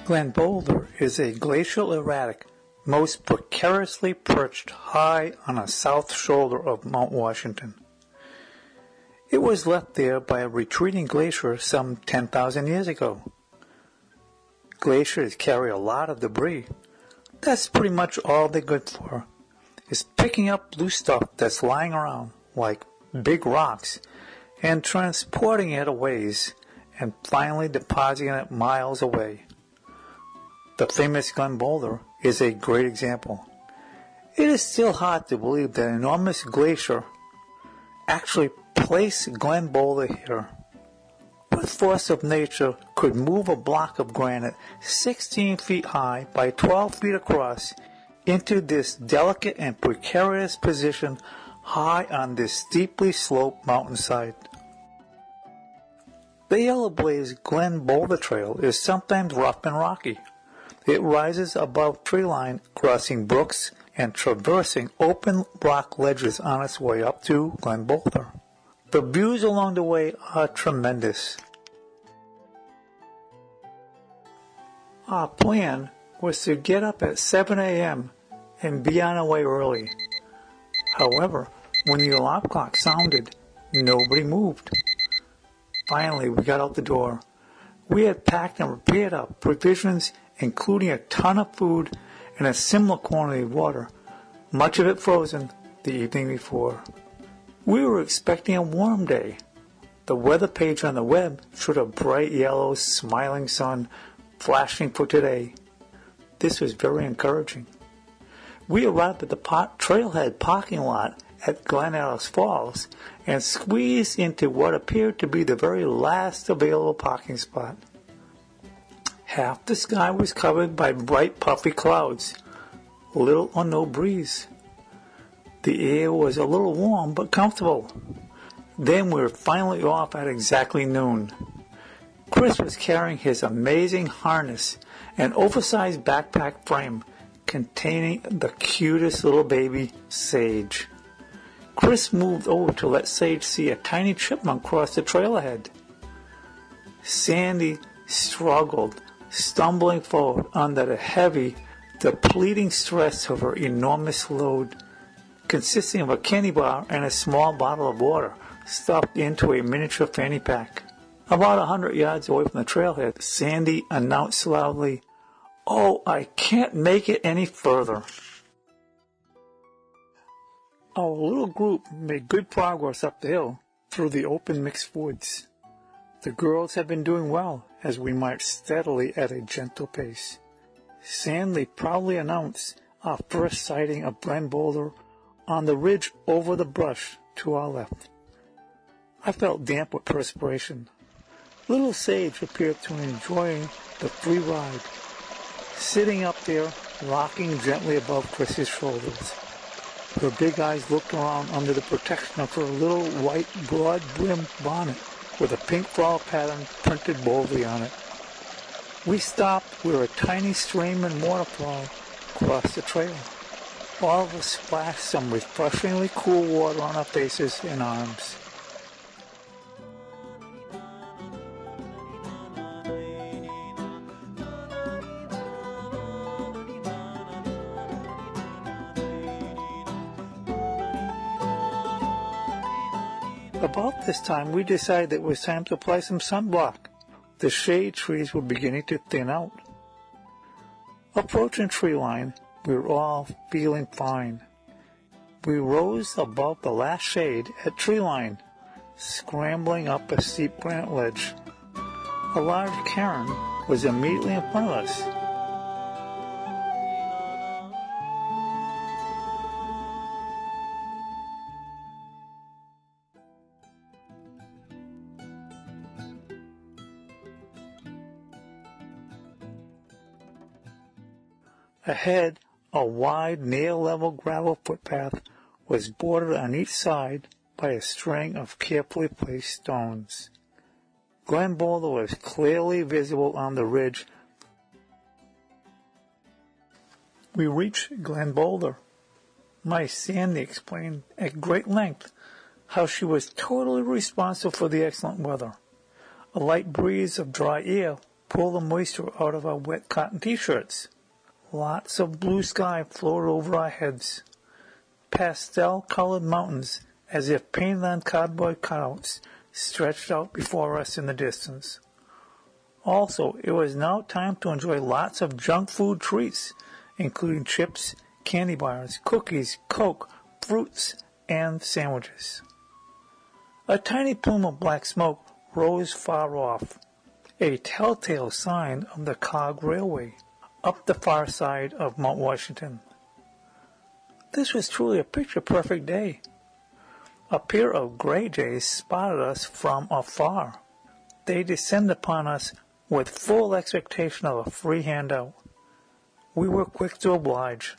Glen Boulder is a glacial erratic, most precariously perched high on a south shoulder of Mount Washington. It was left there by a retreating glacier some 10,000 years ago. Glaciers carry a lot of debris. That's pretty much all they're good for, is picking up loose stuff that's lying around, like big rocks, and transporting it a ways, and finally depositing it miles away. The famous Glen Boulder is a great example. It is still hard to believe that an enormous glacier actually placed Glen Boulder here. What force of nature could move a block of granite 16 feet high by 12 feet across into this delicate and precarious position high on this steeply sloped mountainside? The Yellow Blaze Glen Boulder Trail is sometimes rough and rocky. It rises above treeline, crossing brooks and traversing open rock ledges on its way up to Glen Boulder. The views along the way are tremendous. Our plan was to get up at 7 a.m. and be on our way early. However, when the alarm clock sounded, nobody moved. Finally, we got out the door. We had packed and prepared our provisions, including a ton of food and a similar quantity of water, much of it frozen the evening before. We were expecting a warm day. The weather page on the web showed a bright yellow, smiling sun flashing for today. This was very encouraging. We arrived at the trailhead parking lot at Glen Ellis Falls and squeezed into what appeared to be the very last available parking spot. Half the sky was covered by bright puffy clouds, little or no breeze. The air was a little warm but comfortable. Then we were finally off at exactly noon. Chris was carrying his amazing harness, an oversized backpack frame containing the cutest little baby, Sage. Chris moved over to let Sage see a tiny chipmunk cross the trail ahead. Sandy struggled, stumbling forward under the heavy, depleting stress of her enormous load, consisting of a candy bar and a small bottle of water stuffed into a miniature fanny pack. About 100 yards away from the trailhead, Sandy announced loudly, "Oh, I can't make it any further." Our little group made good progress up the hill through the open mixed woods. The girls had been doing well as we marched steadily at a gentle pace. Sandy proudly announced our first sighting of Glen Boulder on the ridge over the brush to our left. I felt damp with perspiration. Little Sage appeared to enjoy the free ride, sitting up there, rocking gently above Chris's shoulders. Her big eyes looked around under the protection of her little white broad-brimmed bonnet with a pink flower pattern printed boldly on it. We stopped where a tiny stream and waterfall crossed the trail. All of us splashed some refreshingly cool water on our faces and arms. About this time, we decided it was time to apply some sunblock. The shade trees were beginning to thin out. Approaching tree line, we were all feeling fine. We rose above the last shade at tree line, scrambling up a steep granite ledge. A large cairn was immediately in front of us. Ahead, a wide, near-level gravel footpath was bordered on each side by a string of carefully placed stones. Glen Boulder was clearly visible on the ridge. We reached Glen Boulder. My Sandy explained at great length how she was totally responsible for the excellent weather. A light breeze of dry air pull the moisture out of our wet cotton t-shirts. Lots of blue sky floated over our heads. Pastel-colored mountains, as if painted on cardboard cutouts, stretched out before us in the distance. Also, it was now time to enjoy lots of junk food treats, including chips, candy bars, cookies, Coke, fruits, and sandwiches. A tiny plume of black smoke rose far off, a telltale sign of the cog railway, up the far side of Mount Washington. This was truly a picture-perfect day. A pair of gray jays spotted us from afar. They descended upon us with full expectation of a free handout. We were quick to oblige.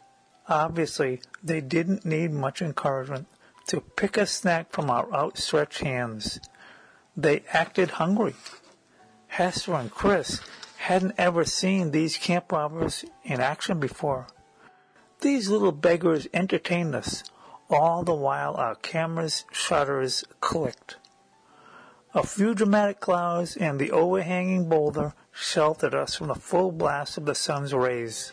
Obviously, they didn't need much encouragement to pick a snack from our outstretched hands. They acted hungry. Hester and Chris hadn't ever seen these camp robbers in action before. These little beggars entertained us, all the while our camera's shutters clicked. A few dramatic clouds and the overhanging boulder sheltered us from the full blast of the sun's rays.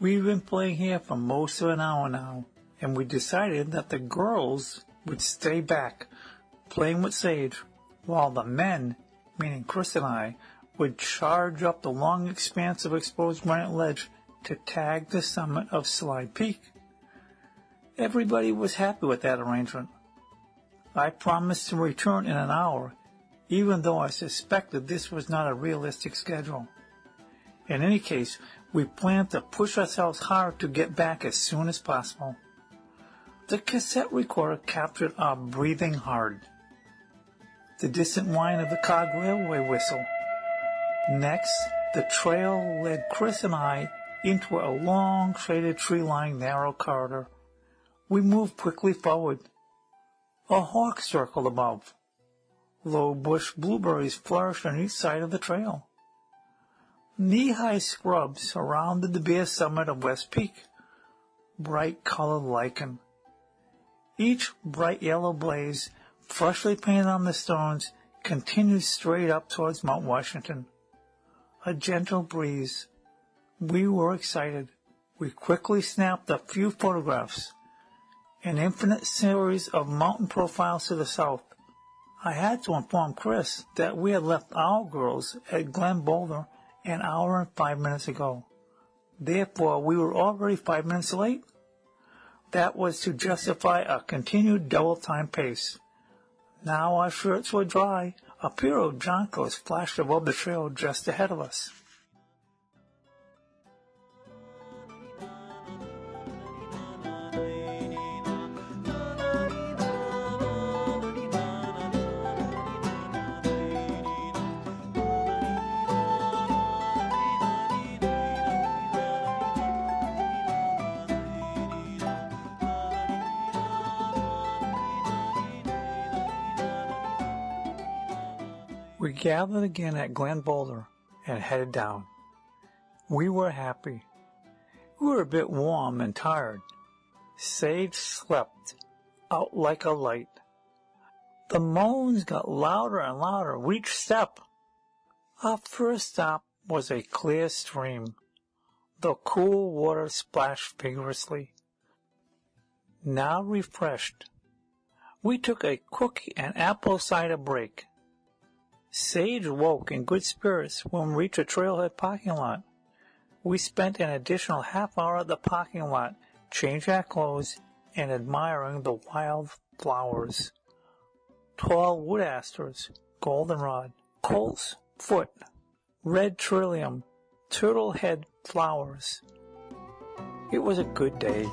We've been playing here for most of an hour now, and we decided that the girls would stay back, playing with Sage, while the men, meaning Chris and I, would charge up the long expanse of exposed granite ledge to tag the summit of Slide Peak. Everybody was happy with that arrangement. I promised to return in an hour, even though I suspected this was not a realistic schedule. In any case, we planned to push ourselves hard to get back as soon as possible. The cassette recorder captured our breathing hard. The distant whine of the cog railway whistle. Next, the trail led Chris and I into a long, shaded tree-lined narrow corridor. We moved quickly forward. A hawk circled above. Low bush blueberries flourished on each side of the trail. Knee-high scrubs surrounded the bare summit of West Peak, bright-colored lichen. Each bright yellow blaze, freshly painted on the stones, continued straight up towards Mount Washington. A gentle breeze. We were excited. We quickly snapped a few photographs. An infinite series of mountain profiles to the south. I had to inform Chris that we had left our girls at Glen Boulder an hour and 5 minutes ago. Therefore, we were already 5 minutes late. That was to justify a continued double-time pace. Now our shirts were dry. A pair of Joncos flashed above the trail just ahead of us. We gathered again at Glen Boulder and headed down. We were happy. We were a bit warm and tired. Sage slept out like a light. The moans got louder and louder with each step. Our first stop was a clear stream. The cool water splashed vigorously. Now refreshed, we took a cookie and apple cider break. Sage woke in good spirits when we reached a trailhead parking lot. We spent an additional half hour at the parking lot, changing our clothes and admiring the wild flowers. Tall wood asters, goldenrod, colt's foot, red trillium, turtle head flowers. It was a good day.